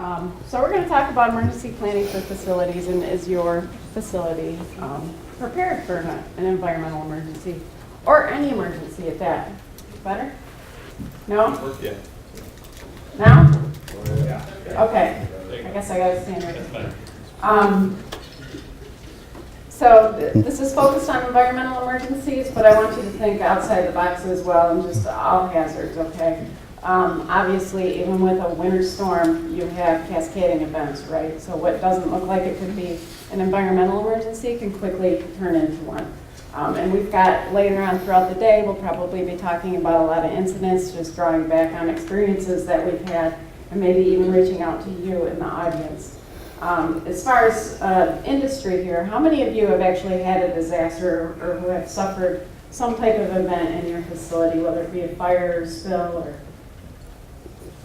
So we're going to talk about emergency planning for facilities, and is your facility prepared for an environmental emergency or any emergency at that? Better? No? Yeah. Now? Yeah. Okay. I guess I got to stand right. So this is focused on environmental emergencies, but I want you to think outside the box as well and just all hazards, okay? Obviously, even with a winter storm, you have cascading events, right? So what doesn't look like it could be an environmental emergency can quickly turn into one. And we've got, later on throughout the day, we'll probably be talking about a lot of incidents, just drawing back on experiences that we've had, and maybe even reaching out to you in the audience. As far as industry here, how many of you have actually had a disaster or who have suffered some type of event in your facility, whether it be a fire or spill or...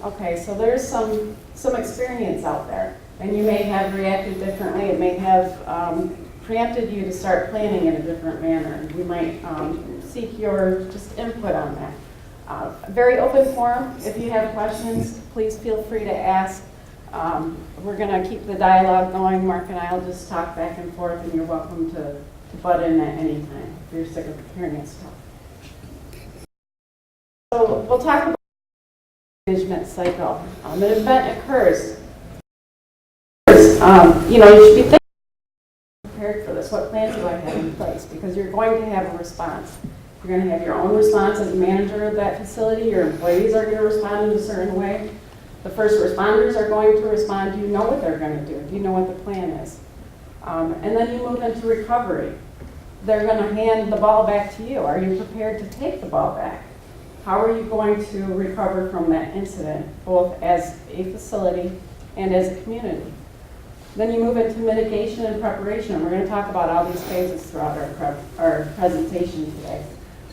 Okay, so there's some experience out there, and you may have reacted differently. It may have preempted you to start planning in a different manner. We might seek your just input on that. Very open forum. If you have questions, please feel free to ask. We're going to keep the dialogue going. Mark and I will just talk back and forth, and you're welcome to butt in at any time if you're sick of hearing us talk. So we'll talk about management cycle. An event occurs. You should be thinking prepared for this. What plans do I have in place? Because you're going to have a response. You're going to have your own response as manager of that facility. Your employees are going to respond in a certain way. The first responders are going to respond. Do you know what they're going to do? Do you know what the plan is? And then you move into recovery. They're going to hand the ball back to you. Are you prepared to take the ball back? How are you going to recover from that incident, both as a facility and as a community? Then you move into mitigation and preparation. We're going to talk about all these phases throughout our presentation today.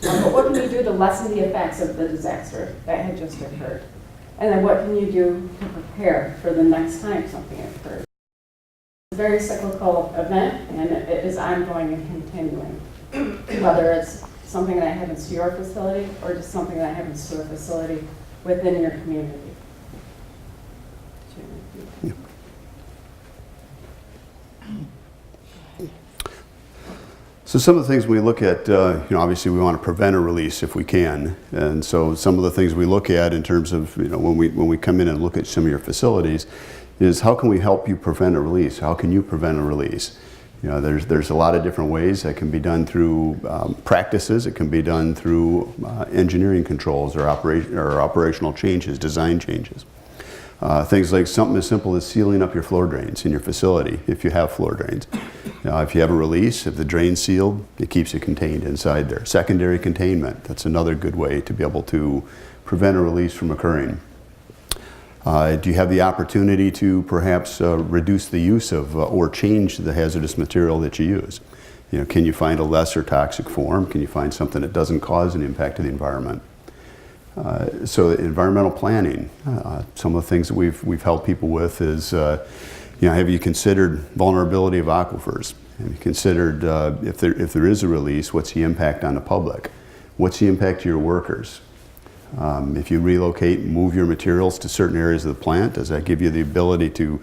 But what can you do to lessen the effects of the disaster that had just occurred? And then what can you do to prepare for the next time something occurs? It's a very cyclical event, and it is ongoing and continuing, whether it's something that happens to your facility or just something that happens to a facility within your community. So some of the things we look at, obviously we want to prevent a release if we can. And so some of the things we look at in terms of, when we come in and look at some of your facilities is how can we help you prevent a release? How can you prevent a release? There's a lot of different ways that can be done through practices. It can be done through engineering controls or operational changes, design changes. Things like something as simple as sealing up your floor drains in your facility if you have floor drains. If you have a release, if the drain's sealed, it keeps it contained inside there. Secondary containment, that's another good way to be able to prevent a release from occurring. Do you have the opportunity to perhaps reduce the use of or change the hazardous material that you use? Can you find a lesser toxic form? Can you find something that doesn't cause an impact to the environment? So environmental planning, some of the things that we've helped people with is, have you considered vulnerability of aquifers? Have you considered if there is a release, what's the impact on the public? What's the impact to your workers? If you relocate and move your materials to certain areas of the plant, does that give you the ability to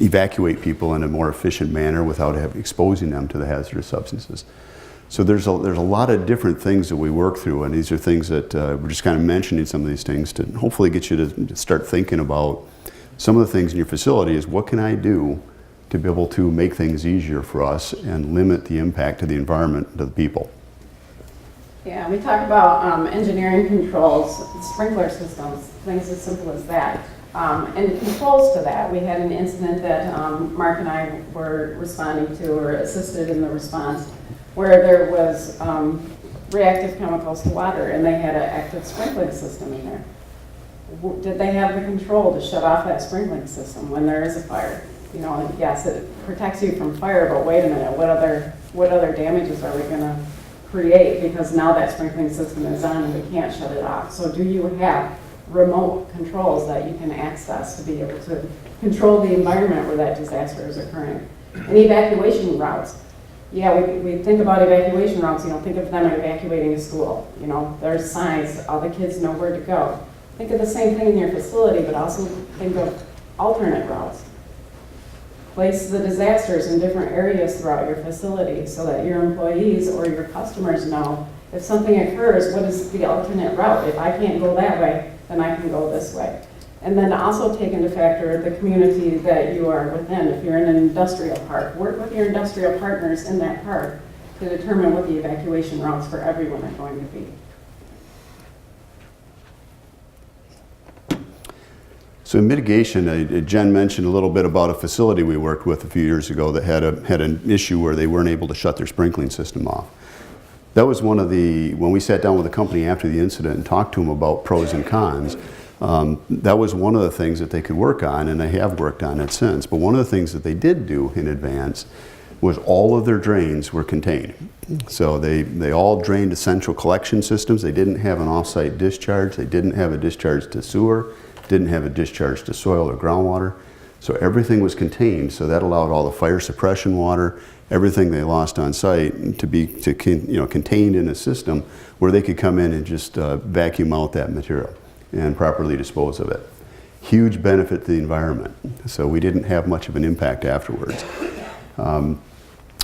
evacuate people in a more efficient manner without exposing them to the hazardous substances? So there's a lot of different things that we work through, and these are things that we're just kind of mentioning some of these things to hopefully get you to start thinking about some of the things in your facility is what can I do to be able to make things easier for us and limit the impact to the environment, to the people. Yeah, we talk about engineering controls, sprinkler systems, things as simple as that. And controls to that, we had an incident that Mark and I were responding to or assisted in the response where there was reactive chemicals to water and they had an active sprinkling system in there. Did they have the control to shut off that sprinkling system when there is a fire? Yes, it protects you from fire, but wait a minute, what other damages are we going to create because now that sprinkling system is on and we can't shut it off? So do you have remote controls that you can access to be able to control the environment where that disaster is occurring? And evacuation routes. Yeah, we think about evacuation routes, think of them evacuating a school. There's signs, all the kids know where to go. Think of the same thing in your facility, but also think of alternate routes. Place the disasters in different areas throughout your facility so that your employees or your customers know if something occurs, what is the alternate route? If I can't go that way, then I can go this way. And then also take into factor the community that you are within. If you're in an industrial park, work with your industrial partners in that park to determine what the evacuation routes for everyone are going to be. So in mitigation, Jen mentioned a little bit about a facility we worked with a few years ago that had an issue where they weren't able to shut their sprinkling system off. That was one of the, when we sat down with the company after the incident and talked to them about pros and cons, that was one of the things that they could work on, and they have worked on it since. But one of the things that they did do in advance was all of their drains were contained. So they all drained essential collection systems. They didn't have an off-site discharge. They didn't have a discharge to sewer, didn't have a discharge to soil or groundwater. So everything was contained. So that allowed all the fire suppression water, everything they lost on site to be contained in a system where they could come in and just vacuum out that material and properly dispose of it. Huge benefit to the environment. So we didn't have much of an impact afterwards.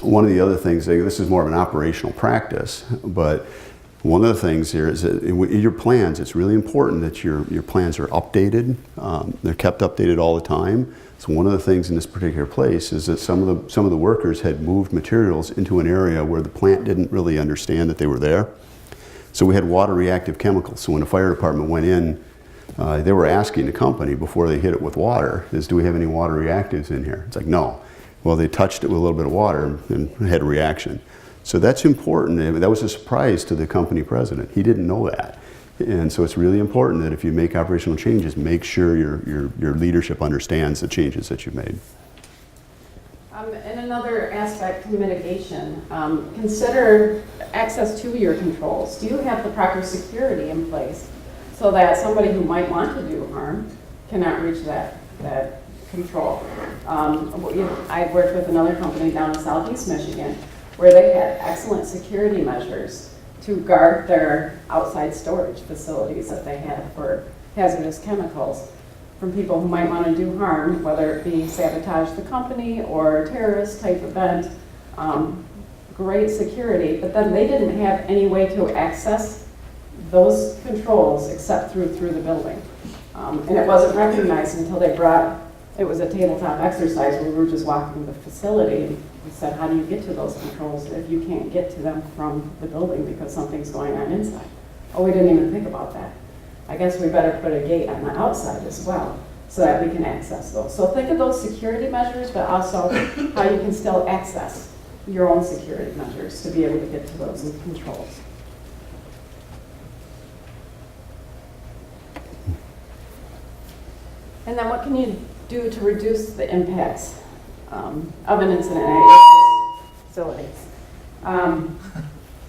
One of the other things, this is more of an operational practice, but one of the things here is that in your plans, it's really important that your plans are updated. They're kept updated all the time. So one of the things in this particular place is that some of the workers had moved materials into an area where the plant didn't really understand that they were there. So we had water reactive chemicals. So when the fire department went in, they were asking the company before they hit it with water, do we have any water reactives in here? It's like, no. Well, they touched it with a little bit of water and had a reaction. So that's important. That was a surprise to the company president. He didn't know that. And so it's really important that if you make operational changes, make sure your leadership understands the changes that you've made. And another aspect to mitigation, consider access to your controls. Do you have the proper security in place so that somebody who might want to do harm cannot reach that control? I worked with another company down in Southeast Michigan where they had excellent security measures to guard their outside storage facilities that they had for hazardous chemicals from people who might want to do harm, whether it be sabotage the company or a terrorist type event. Great security, but then they didn't have any way to access those controls except through the building. And it wasn't recognized until it was a tabletop exercise where we were just walking the facility. We said, how do you get to those controls if you can't get to them from the building because something's going on inside? Oh, we didn't even think about that. I guess we better put a gate on the outside as well so that we can access those. So think of those security measures, but also how you can still access your own security measures to be able to get to those controls. And then what can you do to reduce the impacts of an incident at facilities?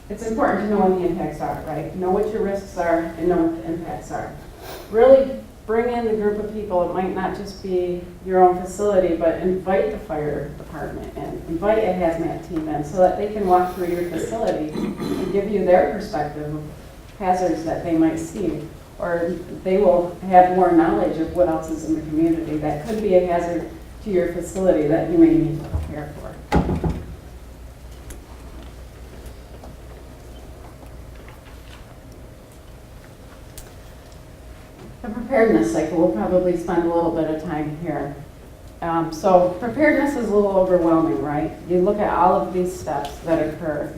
It's important to know what the impacts are, right? Know what your risks are and know what the impacts are. Really bring in the group of people. It might not just be your own facility, but invite the fire department in, invite a hazmat team in so that they can walk through your facility and give you their perspective of hazards that they might see. Or they will have more knowledge of what else is in the community that could be a hazard to your facility that you may need to prepare for. The preparedness cycle, we'll probably spend a little bit of time here. So preparedness is a little overwhelming, right? You look at all of these steps that occur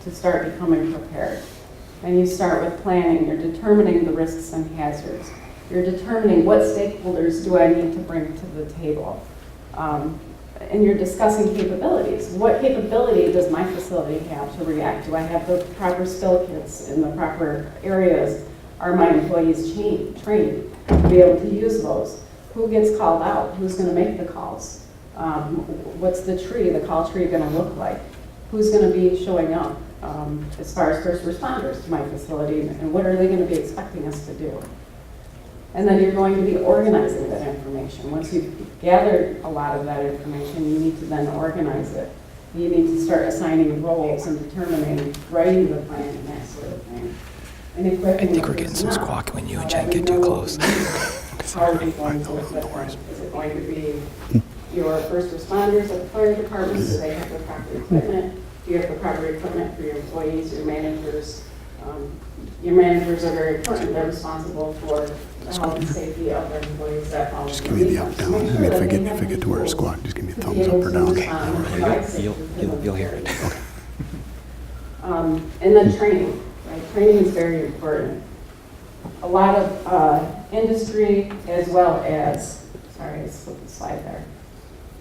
to start becoming prepared. And you start with planning. You're determining the risks and hazards. You're determining what stakeholders do I need to bring to the table. And you're discussing capabilities. What capability does my facility have to react? Do I have the proper spill kits in the proper areas? Are my employees trained to be able to use those? Who gets called out? Who's going to make the calls? What's the call tree going to look like? Who's going to be showing up as far as first responders to my facility, and what are they going to be expecting us to do? And then you're going to be organizing that information. Once you've gathered a lot of that information, you need to then organize it. You need to start assigning roles and determining, writing the plan and that sort of thing. And I think we're getting some squawk when you and Jen get too close. how are we going to equip them? Is it going to be your first responders at the fire department? Do they have the proper equipment? Do you have the proper equipment for your employees, your managers? Your managers are very important. They're responsible for the health and safety of their employees. That follows Just give me the up, down. I mean, if I get to where it's squawk, just give me a thumbs up or down. You'll hear it. Okay. And then training, right? Training is very important. A lot of industry as well as, sorry, I slipped the slide there.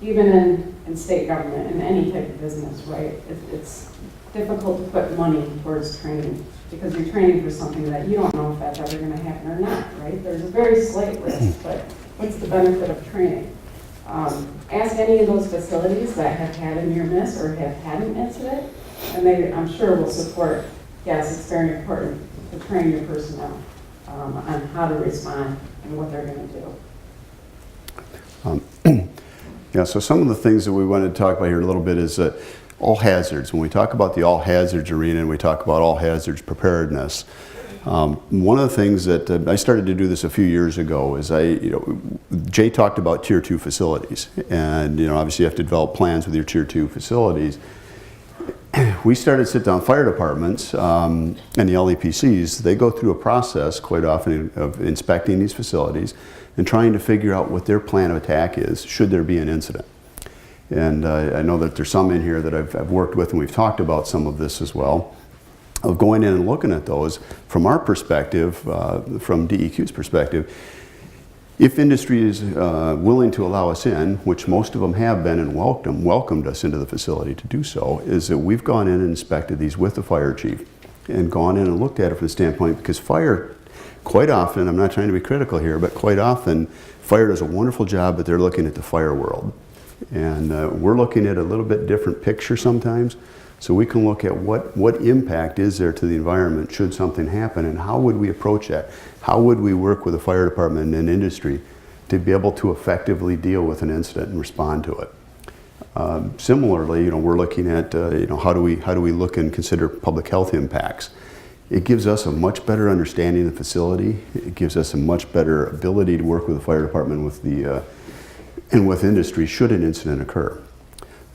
Even in state government, in any type of business, right? It's difficult to put money towards training because you're training for something that you don't know if that's ever going to happen or not, right? There's a very slight risk, but what's the benefit of training? Ask any of those facilities that have had a near miss or have had an incident, and they, I'm sure, will support, yes, it's very important to train your personnel on how to respond and what they're going to do. Yeah, so some of the things that we wanted to talk about here a little bit is all hazards. When we talk about the all hazards arena and we talk about all hazards preparedness, one of the things that I started to do this a few years ago is Jay talked about tier 2 facilities, and obviously you have to develop plans with your tier 2 facilities. We started to sit down fire departments and the LEPCs. They go through a process quite often of inspecting these facilities and trying to figure out what their plan of attack is should there be an incident. And I know that there's some in here that I've worked with, and we've talked about some of this as well, of going in and looking at those from our perspective, from DEQ's perspective. If industry is willing to allow us in, which most of them have been and welcomed us into the facility to do so, is that we've gone in and inspected these with the fire chief and gone in and looked at it from the standpoint, because fire, quite often, I'm not trying to be critical here, but quite often fire does a wonderful job, but they're looking at the fire world. And we're looking at a little bit different picture sometimes, so we can look at what impact is there to the environment should something happen, and how would we approach that? How would we work with the fire department and industry to be able to effectively deal with an incident and respond to it? Similarly, we're looking at how do we look and consider public health impacts? It gives us a much better understanding of the facility. It gives us a much better ability to work with the fire department and with industry should an incident occur.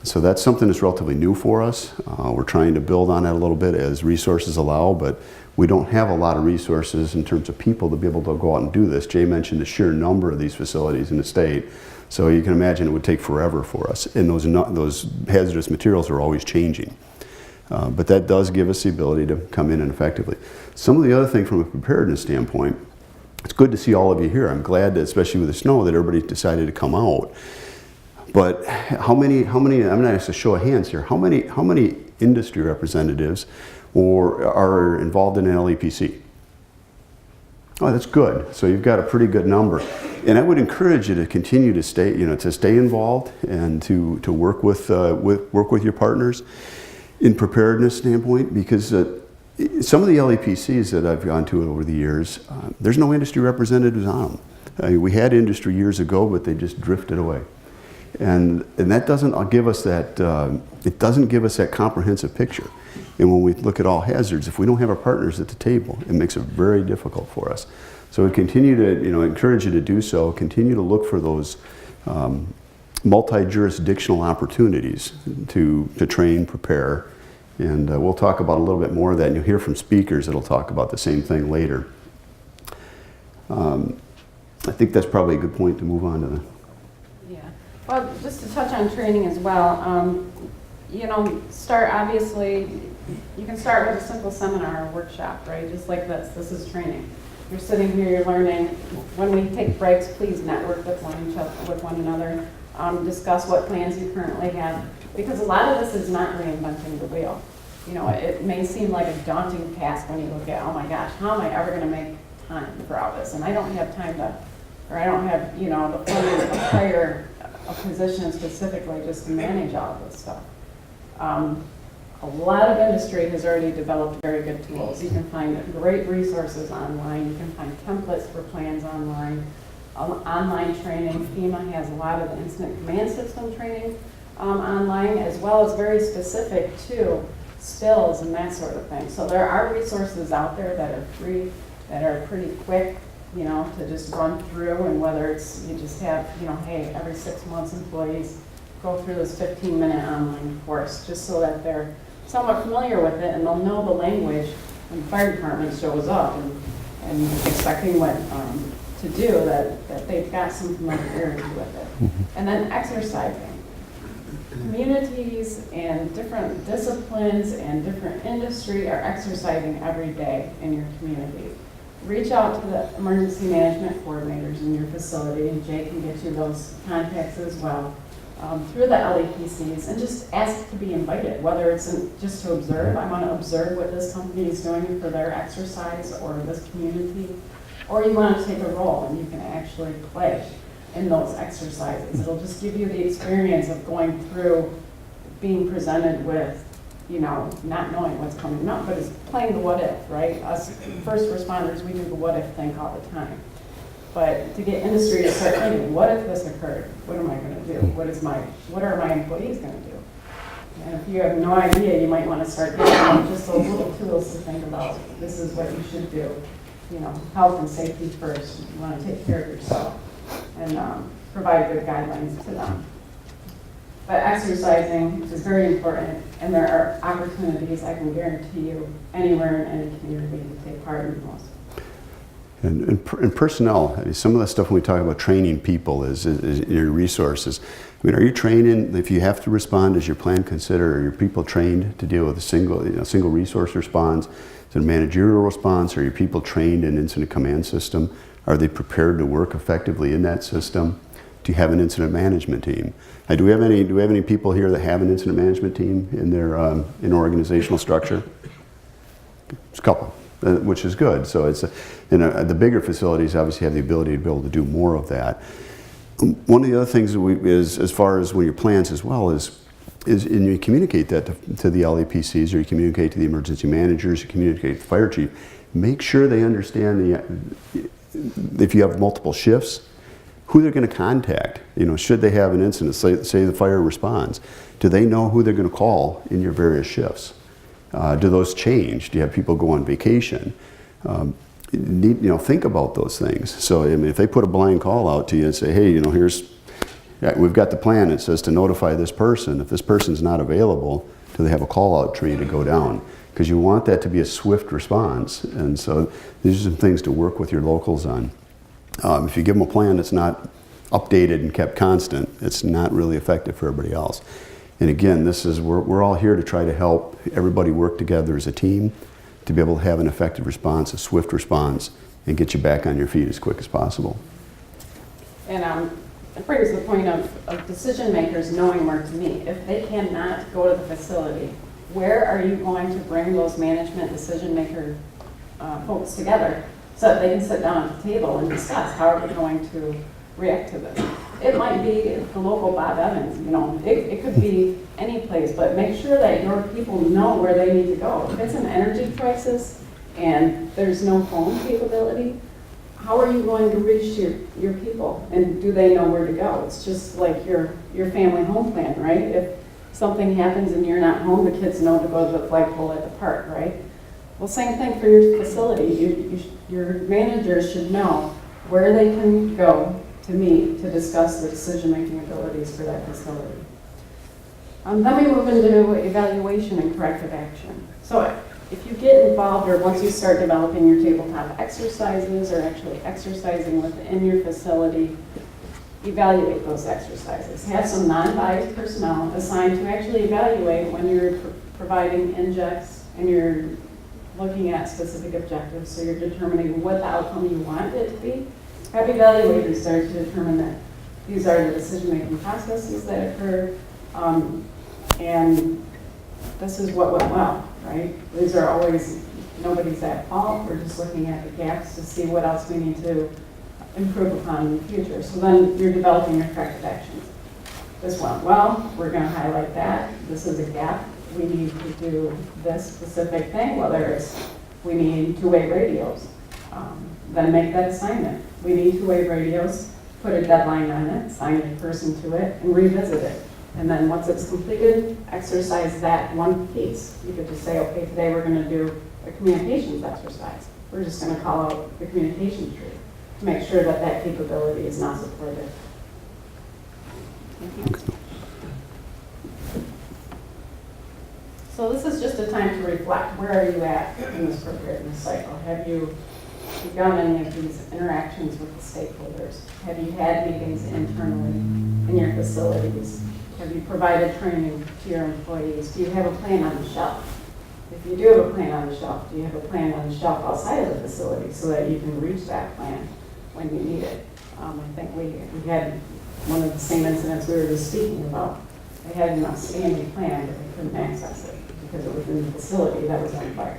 So that's something that's relatively new for us. We're trying to build on that a little bit as resources allow, but we don't have a lot of resources in terms of people to be able to go out and do this. Jay mentioned the sheer number of these facilities in the state, so you can imagine it would take forever for us, and those hazardous materials are always changing. But that does give us the ability to come in and effectively. Some of the other thing from a preparedness standpoint, it's good to see all of you here. I'm glad that, especially with the snow, that everybody decided to come out. But how many, I'm going to ask a show of hands here, how many industry representatives are involved in an LEPC? Oh, that's good. So you've got a pretty good number. And I would encourage you to continue to stay, to stay involved and to work with your partners in preparedness standpoint, because some of the LEPCs that I've gone to over the years, there's no industry representatives on them. We had industry years ago, but they just drifted away. And that doesn't give us that, it doesn't give us that comprehensive picture. And when we look at all hazards, if we don't have our partners at the table, it makes it very difficult for us. So we continue to encourage you to do so, continue to look for those multi-jurisdictional opportunities to train, prepare, and we'll talk about a little bit more of that, and you'll hear from speakers that'll talk about the same thing later. I think that's probably a good point to move on to the... Yeah. Well, just to touch on training as well, obviously, you can start with a simple seminar or workshop, right? Just like this. This is training. You're sitting here, you're learning. When we take breaks, please network with one another. Discuss what plans you currently have, because a lot of this is not reinventing the wheel. It may seem like a daunting task when you look at, oh my gosh, how am I ever going to make time for all this? And I don't have time to, or I don't have, the funding to hire a position specifically just to manage all of this stuff. A lot of industry has already developed very good tools. You can find great resources online. You can find templates for plans online. Online training. FEMA has a lot of incident command system training online, as well as very specific to spills and that sort of thing. So there are resources out there that are free, that are pretty quick, you know, to just run through, and whether it's, you just have, you know, hey, every 6 months employees go through this 15-minute online course, just so that they're somewhat familiar with it, and they'll know the language when the fire department shows up, and expecting what to do, that they've got some familiarity with it. And then exercising. Communities and different disciplines and different industry are exercising every day in your community. Reach out to the emergency management coordinators in your facility, and Jay can get you those contacts as well, through the LEPCs, and just ask to be invited, whether it's just to observe. I want to observe what this company is doing for their exercise or this community, or you want to take a role and you can actually play in those exercises. It'll just give you the experience of going through being presented with, you know, not knowing what's coming up, but it's playing the what if, right? Us first responders, we do the what if thing all the time. But to get industry to start thinking, what if this occurred? What am I going to do? What are my employees going to do? And if you have no idea, you might want to start giving them just those little tools to think about. This is what you should do. You know, health and safety first. You want to take care of yourself and provide good guidelines to them. But exercising is very important, and there are opportunities, I can guarantee you, anywhere in any community to take part in those. And personnel, I mean, some of the stuff when we talk about training people is your resources. I mean, are you training, if you have to respond, does your plan consider, are your people trained to deal with a single resource response, to managerial response? Are your people trained in incident command system? Are they prepared to work effectively in that system? Do you have an incident management team? Do we have any people here that have an incident management team in their in organizational structure? There's a couple, which is good. So it's the bigger facilities obviously have the ability to be able to do more of that. One of the other things is as far as when your plans as well is and you communicate that to the LEPCs, or you communicate to the emergency managers, you communicate to the fire chief. Make sure they understand if you have multiple shifts, who they're going to contact. You know, should they have an incident, say the fire responds, do they know who they're going to call in your various shifts? Do those change? Do you have people go on vacation? Think about those things. So, I mean, if they put a blind call out to you and say, hey, you know, we've got the plan. It says to notify this person. If this person's not available, do they have a call-out tree to go down? Because you want that to be a swift response. And so these are some things to work with your locals on. If you give them a plan that's not updated and kept constant, it's not really effective for everybody else. And again, we're all here to try to help everybody work together as a team to be able to have an effective response, a swift response, and get you back on your feet as quick as possible. And it brings the point of decision makers knowing where to meet. If they cannot go to the facility, where are you going to bring those management decision maker folks together so that they can sit down at the table and discuss how are we going to react to this? It might be the local Bob Evans, you know, it could be any place, but make sure that your people know where they need to go. If it's an energy crisis and there's no phone capability, how are you going to reach your people? And do they know where to go? It's just like your family home plan, right? If something happens and you're not home, the kids know to go to the flagpole at the park, right? Well, same thing for your facility. Your managers should know where they can go to meet to discuss the decision-making abilities for that facility. Then we move into evaluation and corrective action. So if you get involved, or once you start developing your tabletop exercises or actually exercising within your facility, evaluate those exercises. Have some non-biased personnel assigned to actually evaluate when you're providing injects and you're looking at specific objectives, so you're determining what the outcome you want it to be. Have evaluators there to determine that these are the decision-making processes that occur, and this is what went well, right? These are always, nobody's at fault. We're just looking at the gaps to see what else we need to improve upon in the future. So then you're developing your corrective actions. This went well, we're going to highlight that. This is a gap. We need to do this specific thing, whether it's we need two-way radios. Then make that assignment. We need two-way radios, put a deadline on it, assign a person to it, and revisit it. And then once it's completed, exercise that one piece. You could just say, okay, today we're going to do a communications exercise. We're just going to call out the communication tree. make sure that that capability is not supported. Thank you. So this is just a time to reflect. Where are you at in this preparedness cycle? Have you begun any of these interactions with the stakeholders? Have you had meetings internally in your facilities? Have you provided training to your employees? Do you have a plan on the shelf? If you do have a plan on the shelf, do you have a plan on the shelf outside of the facility so that you can reach that plan when you need it? I think we had one of the same incidents we were just speaking about. They had an outstanding plan, but they couldn't access it because it was in the facility that was on fire.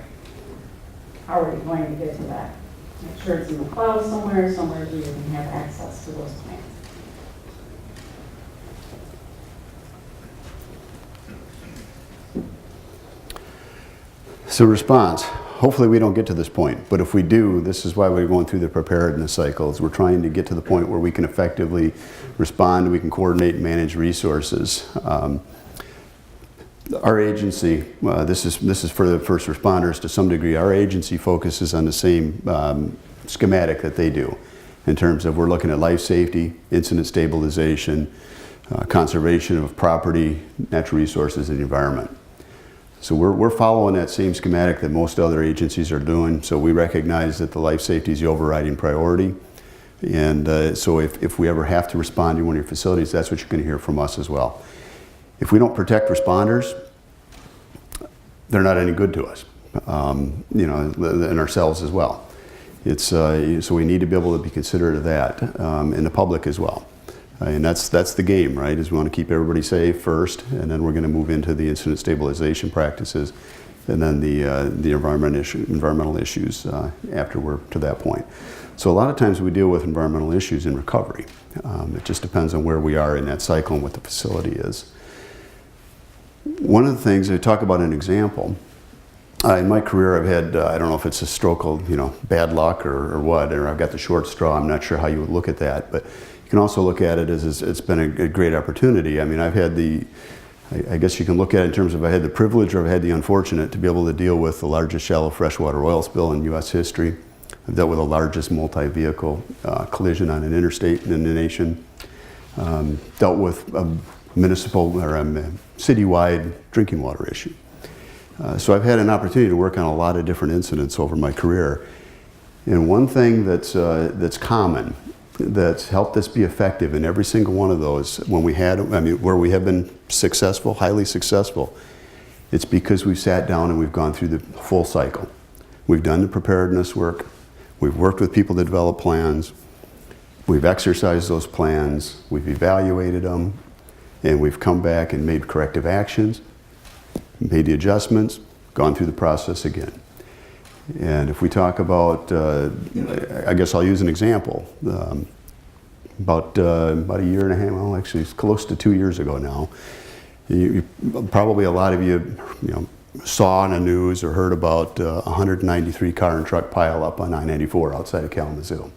How are we going to get to that? Make sure it's in the cloud somewhere where you can have access to those plans. So response, hopefully we don't get to this point, but if we do, this is why we're going through the preparedness cycles. We're trying to get to the point where we can effectively respond, we can coordinate and manage resources. Our agency, this is for the first responders to some degree, our agency focuses on the same schematic that they do in terms of we're looking at life safety, incident stabilization, conservation of property, natural resources, and the environment. So we're following that same schematic that most other agencies are doing. So we recognize that the life safety is the overriding priority. And so if we ever have to respond to one of your facilities, that's what you're going to hear from us as well. If we don't protect responders, they're not any good to us, and ourselves as well. It's, so we need to be able to be considerate of that, and the public as well. And that's the game, right? Is we want to keep everybody safe first, and then we're going to move into the incident stabilization practices, and then the environmental issues after we're to that point. So a lot of times we deal with environmental issues in recovery. It just depends on where we are in that cycle and what the facility is. One of the things, I talk about an example. In my career, I've had, I don't know if it's a stroke of, bad luck or what, or I've got the short straw. I'm not sure how you would look at that, but you can also look at it as it's been a great opportunity. I mean, I've had I guess you can look at it in terms of I had the privilege or I've had the unfortunate to be able to deal with the largest shallow freshwater oil spill in U.S. history. I've dealt with the largest multi-vehicle collision on an interstate in the nation. Dealt with a municipal or a citywide drinking water issue. So I've had an opportunity to work on a lot of different incidents over my career. And one thing that's common, that's helped us be effective in every single one of those, where we have been successful, highly successful, it's because we've sat down and we've gone through the full cycle. We've done the preparedness work, we've worked with people to develop plans, we've exercised those plans, we've evaluated them, and we've come back and made corrective actions, made the adjustments, gone through the process again. And if we talk about, I guess I'll use an example. About a year and a half, well, actually it's close to 2 years ago now, probably a lot of you, saw on the news or heard about 193 car and truck pileup on I-94 outside of Kalamazoo.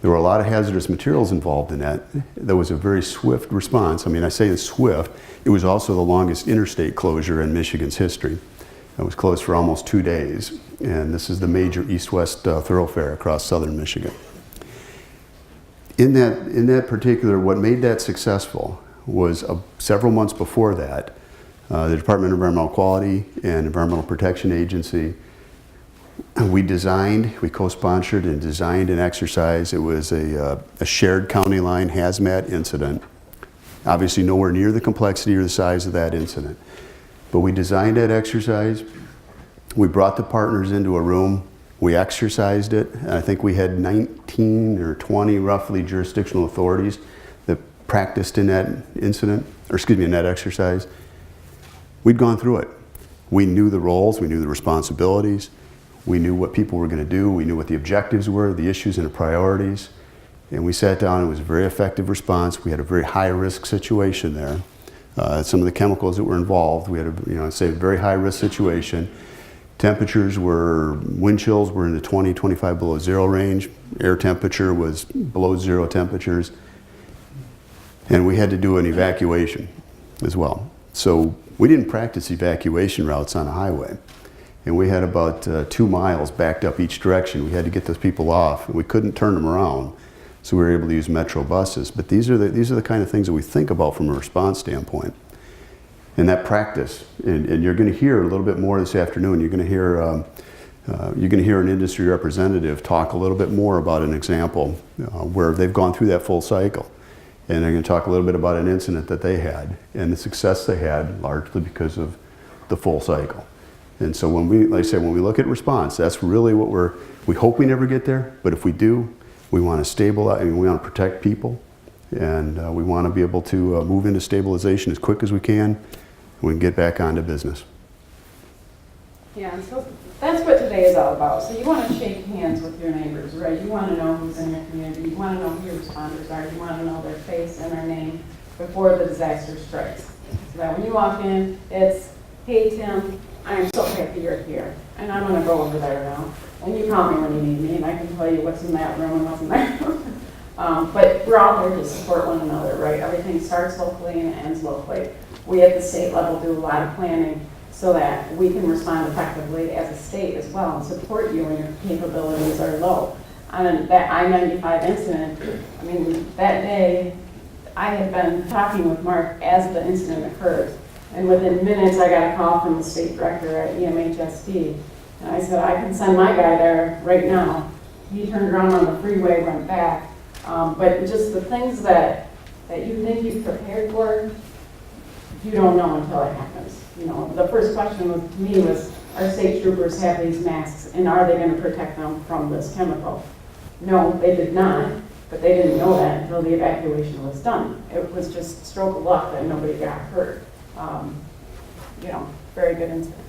There were a lot of hazardous materials involved in that. There was a very swift response. I mean, I say it's swift. It was also the longest interstate closure in Michigan's history. It was closed for almost 2 days. And this is the major east-west thoroughfare across southern Michigan. In that particular, what made that successful was several months before that, the Department of Environmental Quality and Environmental Protection Agency, we co-sponsored and designed an exercise. It was a shared county line hazmat incident. Obviously nowhere near the complexity or the size of that incident. But we designed that exercise. We brought the partners into a room. We exercised it. And I think we had 19 or 20 roughly jurisdictional authorities that practiced in that in that exercise. We'd gone through it. We knew the roles, we knew the responsibilities, we knew what people were going to do, we knew what the objectives were, the issues and the priorities. And we sat down, it was a very effective response. We had a very high risk situation there. Some of the chemicals that were involved, we had a very high risk situation. Wind chills were in the 20, 25 below zero range. Air temperature was below zero temperatures. And we had to do an evacuation as well. So we didn't practice evacuation routes on a highway. and we had about 2 miles backed up each direction. We had to get those people off, and we couldn't turn them around, so we were able to use metro buses. But these are the kind of things that we think about from a response standpoint. And that practice, and you're going to hear a little bit more this afternoon. You're going to hear an industry representative talk a little bit more about an example where they've gone through that full cycle. And they're going to talk a little bit about an incident that they had and the success they had largely because of the full cycle. And so when we, like I said, when we look at response, that's really what we hope we never get there, but if we do, we want to stabilize, we want to protect people, and we want to be able to move into stabilization as quick as we can. We can get back onto business. Yeah, and so that's what today is all about. So you want to shake hands with your neighbors, right? You want to know who's in your community. You want to know who your responders are. You want to know their face and their name before the disaster strikes. So that when you walk in, it's, hey Tim, I am so happy you're here. And I'm going to go over there now. And you call me when you need me, and I can tell you what's in that room and what's in that room. But we're all here to support one another, right? Everything starts locally and ends locally. We at the state level do a lot of planning so that we can respond effectively as a state as well and support you when your capabilities are low. On that I-95 incident, I mean, that day I had been talking with Mark as the incident occurred. And within minutes, I got a call from the state director at EMHSD. And I said, I can send my guy there right now. He turned around on the freeway, went back. But just the things that you think you've prepared for, you don't know until it happens. You know, the first question to me was, are state troopers have these masks, and are they going to protect them from this chemical? No, they did not, but they didn't know that until the evacuation was done. It was just stroke of luck that nobody got hurt. You know, very good incident.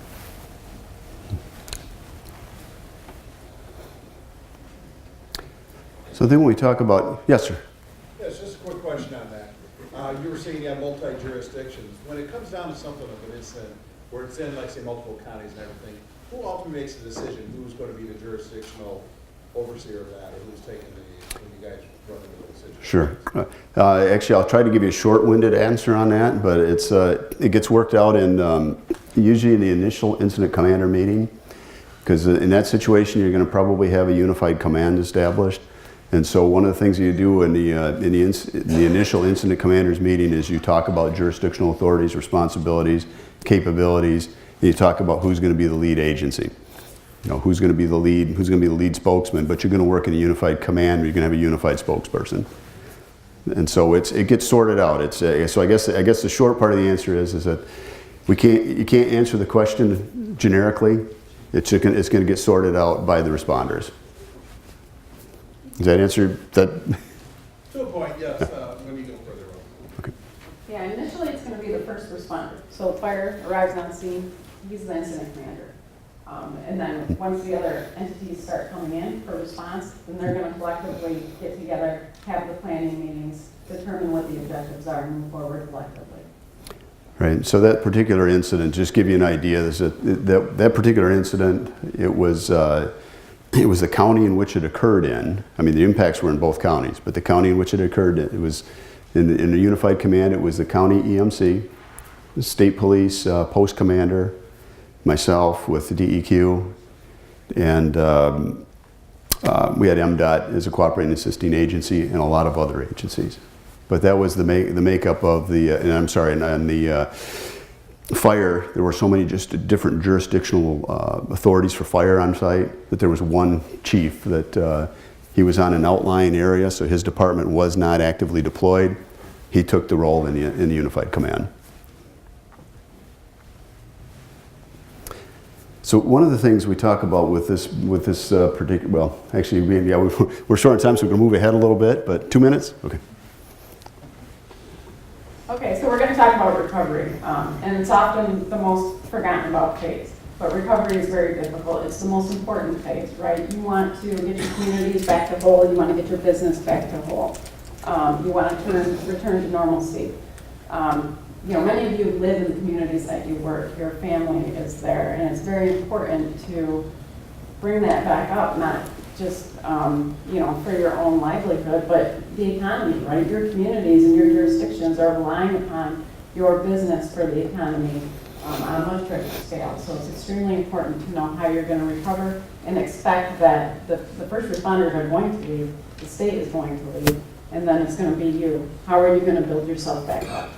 So then when we talk about, yes, sir. Yes, just a quick question on that. You were saying you have multi-jurisdictions. When it comes down to something of an incident, where it's in, like, say, multiple counties and everything, who ultimately makes the decision who's going to be the jurisdictional overseer of that, or who's taking when you guys run into the decision? Sure. Actually, I'll try to give you a short-winded answer on that, but it gets worked out in usually in the initial incident commander meeting, because in that situation, you're going to probably have a unified command established. And so one of the things you do in the initial incident commanders meeting is you talk about jurisdictional authorities, responsibilities, capabilities, and you talk about who's going to be the lead agency. You know, who's going to be the lead spokesman, but you're going to work in a unified command, or you're going to have a unified spokesperson. And so it gets sorted out. So I guess the short part of the answer is that you can't answer the question generically. It's going to get sorted out by the responders. Does that answer that? To a point, yes, when you go further on. Okay. Yeah, initially it's going to be the first responder. So fire arrives on scene, he's the incident commander. And then once the other entities start coming in for response, then they're going to collectively get together, have the planning meetings, determine what the objectives are, and move forward collectively. Right. So that particular incident, just give you an idea, is that particular incident, it was the county in which it occurred in. I mean, the impacts were in both counties, but the county in which it occurred in, it was in the unified command. It was the county EMC, the state police post commander, myself with the DEQ, and we had MDOT as a cooperating assisting agency and a lot of other agencies. But that was the makeup of the, and I'm sorry, and the fire. There were so many just different jurisdictional authorities for fire on site that there was one chief that he was on an outlying area, so his department was not actively deployed. He took the role in the unified command. So one of the things we talk about with this particular, well, actually, we're short on time, so we're going to move ahead a little bit, but 2 minutes? Okay. Okay, so we're going to talk about recovery, and it's often the most forgotten about phase. But recovery is very difficult. It's the most important phase, right? You want to get your communities back to whole. You want to get your business back to whole. You want to return to normalcy. You know, many of you live in the communities that you work. Your family is there, and it's very important to bring that back up, not just you know, for your own livelihood, but the economy, right? Your communities and your jurisdictions are relying upon your business for the economy on a much bigger scale. So it's extremely important to know how you're going to recover and expect that the first responders are going to leave, the state is going to leave, and then it's going to be you. How are you going to build yourself back up?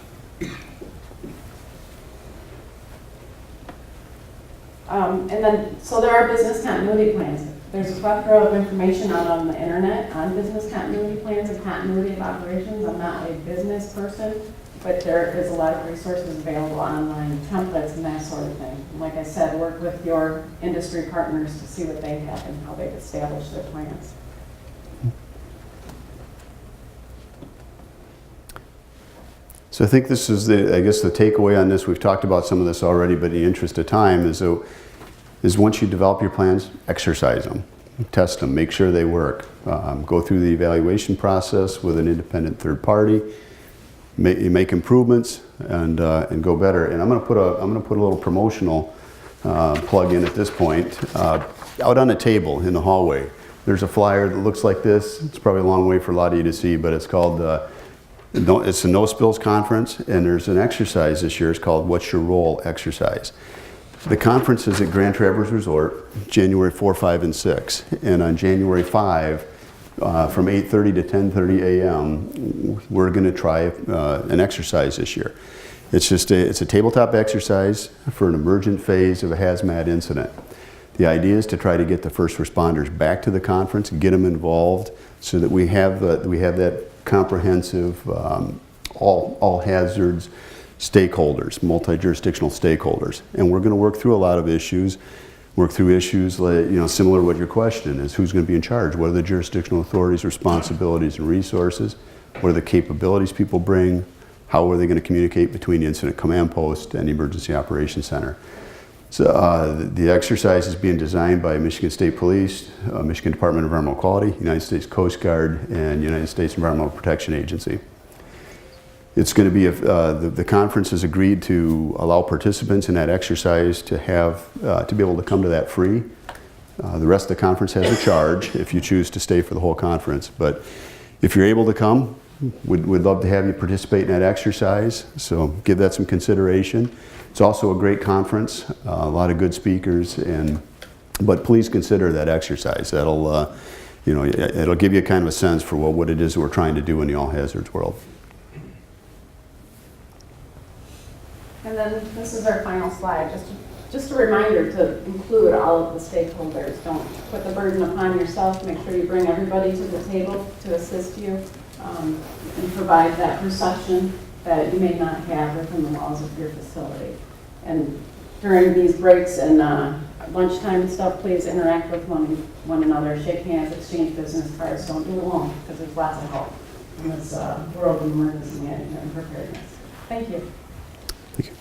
And then, so there are business continuity plans. There's a plethora of information out on the internet on business continuity plans and continuity of operations. I'm not a business person, but there is a lot of resources available online, templates and that sort of thing. And like I said, work with your industry partners to see what they have and how they've established their plans. So I think this is I guess the takeaway on this, we've talked about some of this already, but in the interest of time is once you develop your plans, exercise them, test them, make sure they work. Go through the evaluation process with an independent third party, make improvements, and go better. And I'm going to put a little promotional plug in at this point. Out on a table in the hallway, there's a flyer that looks like this. It's probably a long way for a lot of you to see, but it's called it's a No Spills Conference, and there's an exercise this year. It's called What's Your Role exercise. The conference is at Grand Traverse Resort, January 4, 5, and 6. And on January 5, from 8:30 to 10:30 a.m., we're going to try an exercise this year. It's a tabletop exercise for an emergent phase of a hazmat incident. The idea is to try to get the first responders back to the conference, get them involved, so that we have that comprehensive, all hazards stakeholders, multi-jurisdictional stakeholders. And we're going to work through a lot of issues, like, similar to what your question is, who's going to be in charge? What are the jurisdictional authorities' responsibilities and resources? What are the capabilities people bring? How are they going to communicate between the Incident Command Post and the Emergency Operations Center? So the exercise is being designed by Michigan State Police, Michigan Department of Environmental Quality, United States Coast Guard, and United States Environmental Protection Agency. It's going to be, the conference has agreed to allow participants in that exercise to be able to come to that free. The rest of the conference has a charge if you choose to stay for the whole conference. But if you're able to come, we'd love to have you participate in that exercise. So give that some consideration. It's also a great conference, a lot of good speakers, but please consider that exercise. That'll, it'll give you kind of a sense for what it is that we're trying to do in the all hazards world. And then this is our final slide. Just a reminder to include all of the stakeholders. Don't put the burden upon yourself. Make sure you bring everybody to the table to assist you and provide that perception that you may not have within the walls of your facility. And during these breaks and lunchtime and stuff, please interact with one another, shake hands, exchange business cards. Don't do it alone, because there's lots of help in this world of emergency management and preparedness. Thank you. Thank you.